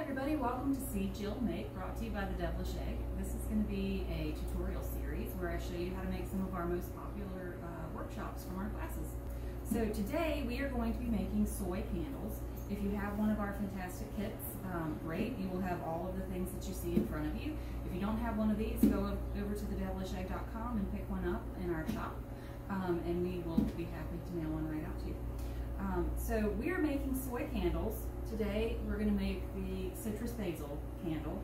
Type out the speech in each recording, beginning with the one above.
everybody, welcome to See Jill Make, brought to you by the Devilish Egg. This is going to be a tutorial series where I show you how to make some of our most popular workshops from our classes. So today we are going to be making soy candles. If you have one of our fantastic kits, great. You will have all of the things that you see in front of you. If you don't have one of these, go over to thedevilishegg.com and pick one up in our shop, and we will be happy to mail one right out to you. So we are making soy candles. Today we're going to make the citrus basil candle,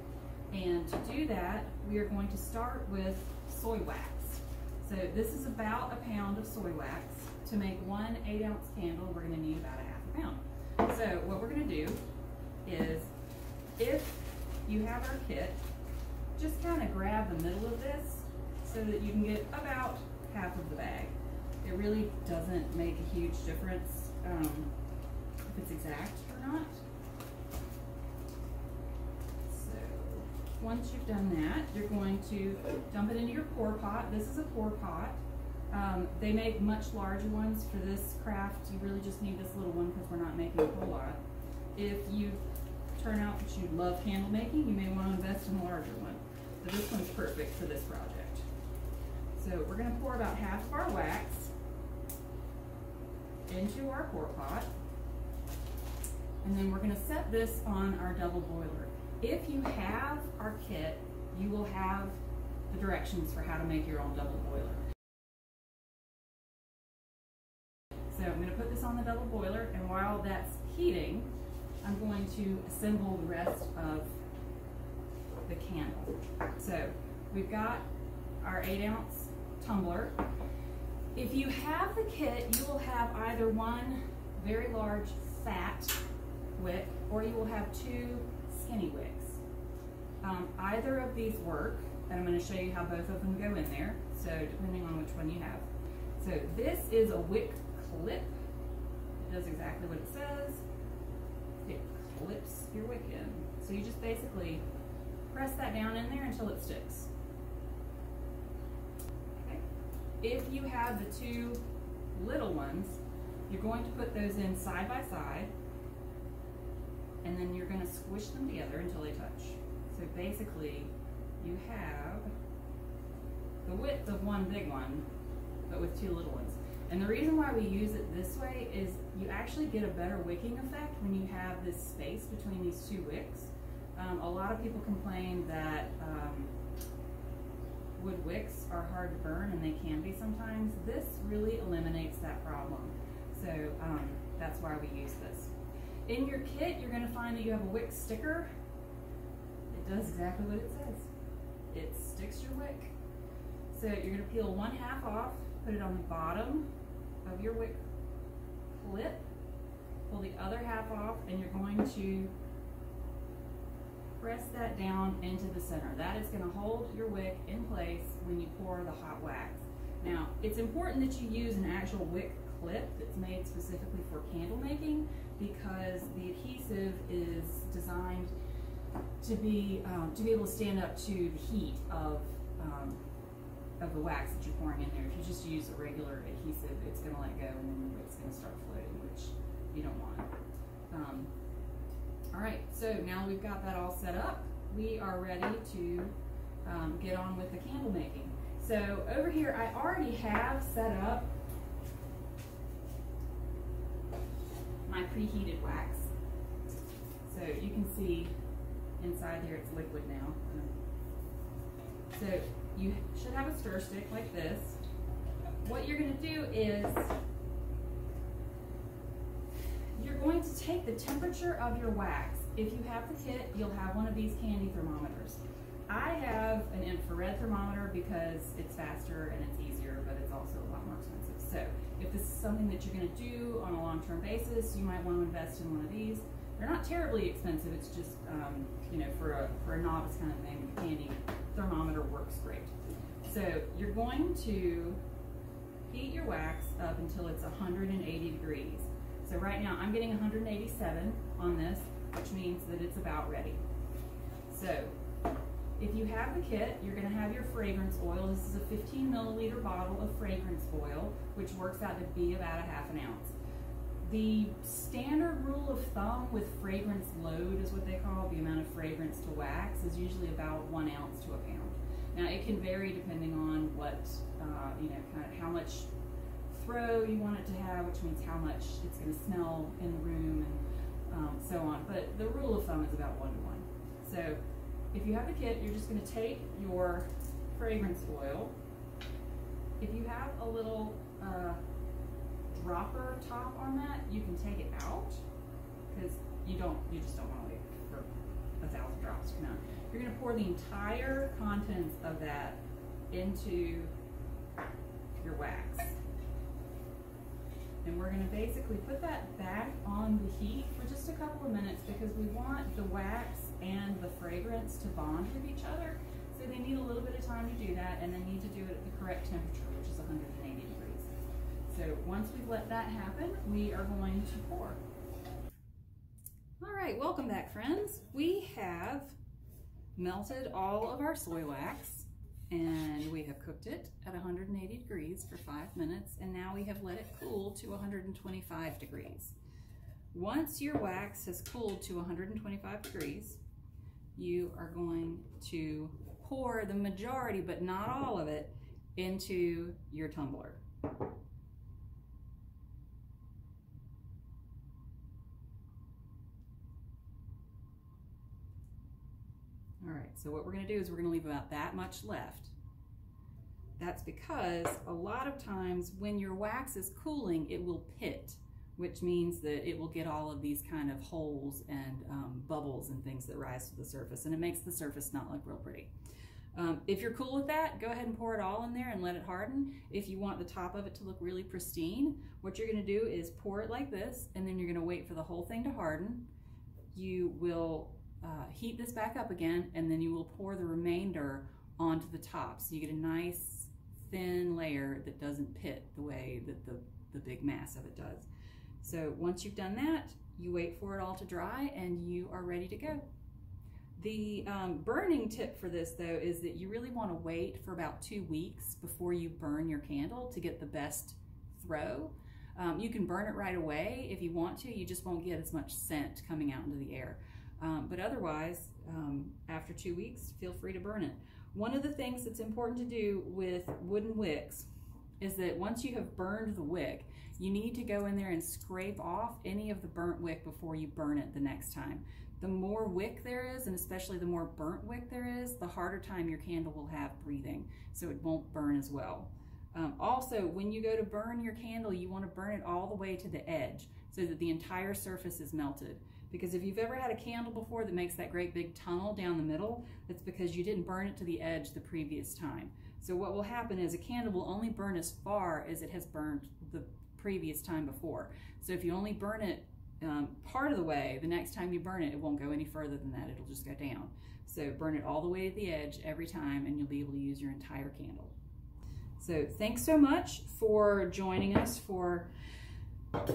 and to do that we are going to start with soy wax. So this is about a pound of soy wax. To make one 8-ounce candle we're going to need about a ½ pound. So what we're going to do is, if you have our kit, just kind of grab the middle of this so that you can get about half of the bag. It really doesn't make a huge difference if it's exact or not. So once you've done that, you're going to dump it into your pour pot. This is a pour pot. They make much larger ones for this craft. You really just need this little one because we're not making a whole lot. If you turn out that you love candle making, you may want to invest in a larger one. So this one's perfect for this project. So we're going to pour about half of our wax into our pour pot, and then we're going to set this on our double boiler. If you have our kit, you will have the directions for how to make your own double boiler. So I'm going to put this on the double boiler, and while that's heating, I'm going to assemble the rest of the candle. So we've got our 8-ounce tumbler. If you have the kit, you will have either one very large fat wick, or you will have two skinny wicks. Either of these work, and I'm going to show you how both of them go in there, so depending on which one you have. So this is a wick clip. It does exactly what it says. It clips your wick in. So you just basically press that down in there until it sticks. If you have the two little ones, you're going to put those in side by side, and then you're going to squish them together until they touch. So basically, you have the width of one big one, but with two little ones. And the reason why we use it this way is you actually get a better wicking effect when you have this space between these two wicks. A lot of people complain that wood wicks are hard to burn, and they can be sometimes. This really eliminates that problem. So that's why we use this. In your kit, you're going to find that you have a wick sticker. It does exactly what it says. It sticks your wick. So you're going to peel 1/2 off, put it on the bottom of your wick clip, pull the other half off, and you're going to press that down into the center. That is going to hold your wick in place when you pour the hot wax. Now, it's important that you use an actual wick clip that's made specifically for candle making, because the adhesive is designed to be able to stand up to the heat of the wax that you're pouring in there. If you just use a regular adhesive, it's going to let go, and then your wick's going to start floating, which you don't want. All right, so now we've got that all set up, we are ready to get on with the candle making. So over here, I already have set up my preheated wax. So you can see inside here it's liquid now. So you should have a stir stick like this. What you're going to do is you're going to take the temperature of your wax. If you have the kit, you'll have one of these candy thermometers. I have an infrared thermometer because it's faster and it's easier, but it's also a lot more expensive. So if this is something that you're going to do on a long-term basis, you might want to invest in one of these. They're not terribly expensive. It's just, you know, for a novice kind of thing, the candy thermometer works great. So you're going to heat your wax up until it's 180 degrees. So right now I'm getting 187 on this, which means that it's about ready. So if you have the kit, you're going to have your fragrance oil. This is a 15 milliliter bottle of fragrance oil, which works out to be about a ½ ounce. The standard rule of thumb with fragrance load is what they call it. The amount of fragrance to wax is usually about 1 ounce to a pound. Now it can vary depending on what, kind of how much throw you want it to have, which means how much it's going to smell in the room and so on. But the rule of thumb is about 1 to 1. So if you have the kit, you're just going to take your fragrance oil. If you have a little dropper top on that, you can take it out because you just don't want to wait for 1,000 drops to come out. You're going to pour the entire contents of that into your wax. And we're going to basically put that back on the heat for just a couple of minutes because we want the wax and the fragrance to bond with each other. So they need a little bit of time to do that, and they need to do it at the correct temperature, which is 180 degrees. So once we've let that happen, we are going to pour. All right, welcome back, friends. We have melted all of our soy wax, and we have cooked it at 180 degrees for 5 minutes, and now we have let it cool to 125 degrees. Once your wax has cooled to 125 degrees, you are going to pour the majority, but not all of it, into your tumbler. All right, so what we're going to do is we're going to leave about that much left. That's because a lot of times when your wax is cooling, it will pit, which means that it will get all of these kind of holes and bubbles and things that rise to the surface, and it makes the surface not look real pretty. If you're cool with that, go ahead and pour it all in there and let it harden. If you want the top of it to look really pristine, what you're going to do is pour it like this, and then you're going to wait for the whole thing to harden. You will heat this back up again, and then you will pour the remainder onto the top, so you get a nice thin layer that doesn't pit the way that the big mass of it does. So once you've done that, you wait for it all to dry and you are ready to go. The burning tip for this though is that you really want to wait for about 2 weeks before you burn your candle to get the best throw. You can burn it right away if you want to, you just won't get as much scent coming out into the air. But otherwise, after 2 weeks, feel free to burn it. One of the things that's important to do with wooden wicks is that once you have burned the wick, you need to go in there and scrape off any of the burnt wick before you burn it the next time. The more wick there is, and especially the more burnt wick there is, the harder time your candle will have breathing, so it won't burn as well. Also, when you go to burn your candle, you want to burn it all the way to the edge so that the entire surface is melted. Because if you've ever had a candle before that makes that great big tunnel down the middle, that's because you didn't burn it to the edge the previous time. So what will happen is a candle will only burn as far as it has burned the previous time before. So if you only burn it part of the way, the next time you burn it, it won't go any further than that, it'll just go down. So burn it all the way to the edge every time and you'll be able to use your entire candle. So thanks so much for joining us for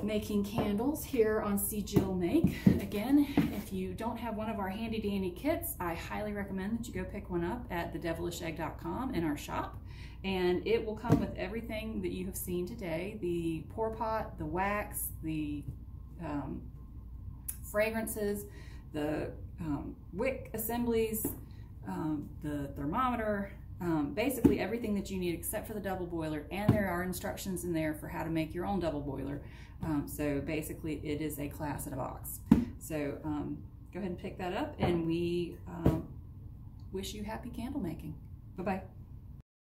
making candles here on See Jill Make. Again, if you don't have one of our handy dandy kits, I highly recommend that you go pick one up at thedevilishegg.com in our shop, and it will come with everything that you have seen today: the pour pot, the wax, the fragrances, the wick assemblies, the thermometer, basically everything that you need except for the double boiler, and there are instructions in there for how to make your own double boiler. So basically it is a class in a box. So go ahead and pick that up, and we wish you happy candle making. Bye-bye.